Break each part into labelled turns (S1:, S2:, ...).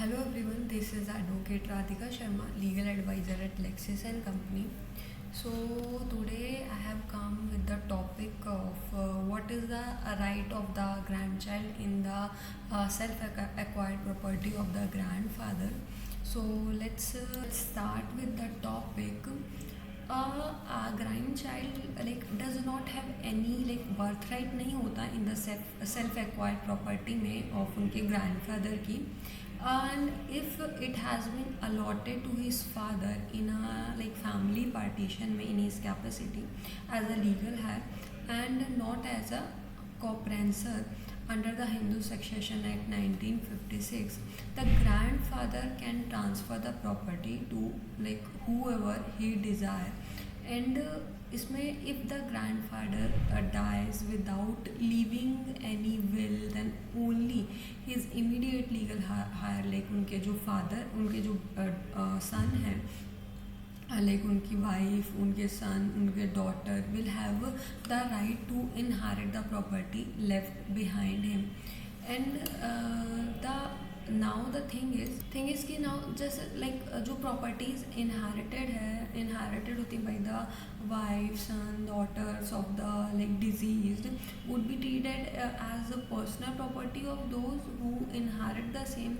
S1: Hello everyone, this is Advocate Radhika Sharma, legal advisor at Lexis and Company. So today I have come with the topic of what is the right of the grandchild in the self-acquired property of the grandfather. So let's start with the topic. A grandchild does not have any birthright नहीं होता in the self acquired property में of उनके grandfather की, and if it has been allotted to his father in a family partition में in his capacity as a legal heir and not as a co-prencer under the Hindu Succession Act 1956, the grandfather can transfer the property to whoever he desire. And इसमें if the grandfather dies without leaving any will, then only his immediate legal heir उनके जो father, उनके जो son हैं, उनकी wife, उनके son, उनके daughter will have the right to inherit the property left behind him. And the now the thing is कि now जैसे जो प्रॉपर्टीज इनहेरिटेड होती by the wife, son, daughters of the deceased would be treated as a personal property of those who inherit the same.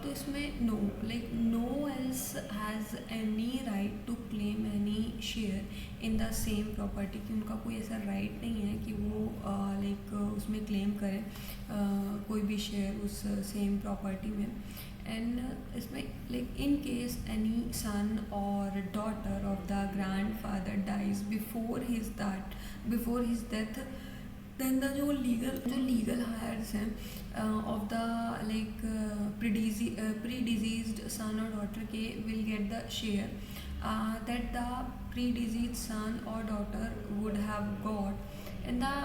S1: तो इसमें no else has any right to claim any share in the same property, कि उनका कोई ऐसा right नहीं है कि वो उसमें क्लेम करे कोई भी शेयर उस सेम प्रॉपर्टी में. एंड इसमें इन केस एनी सन और daughter of the grand father dies before his death, then the जो लीगल हायर्स हैं of the pre-deceased son or daughter के will get the share that the pre-deceased son or daughter would have got, and the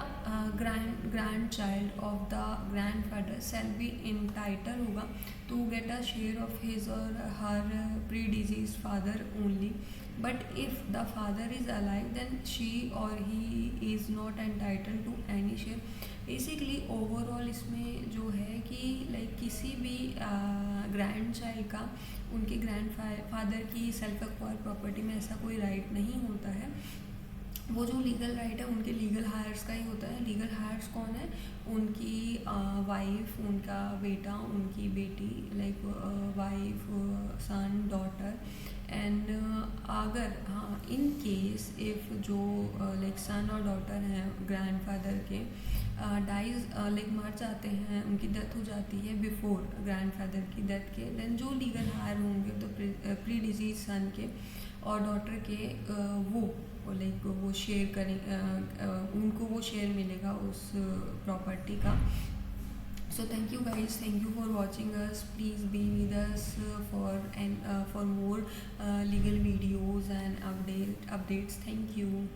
S1: grandchild of the grandfather shall be entitled होगा to get a share of his or her pre-deceased father only. But if the father is alive, then she or he is not entitled to any share. Basically overall इसमें जो है कि किसी भी grand child का उनके grand father की self acquire property में ऐसा कोई राइट नहीं होता है. वो जो लीगल राइट है उनके लीगल हायर्स का ही होता है. लीगल हायर्स कौन है? उनकी वाइफ, उनका बेटा, उनकी बेटी, वाइफ, सन, डॉटर. एंड अगर इन केस इफ़ जो सन और डॉटर हैं ग्रैंडफादर के डाइज मर जाते हैं, उनकी डेथ हो जाती है बिफोर ग्रैंडफादर की डेथ के, देन जो लीगल हायर होंगे तो प्री डिजीज सन के और डॉटर के वो शेयर करें, उनको वो शेयर मिलेगा उस प्रॉपर्टी का. So thank you guys, thank you for watching us. Please be with us for more legal videos and updates. Thank you.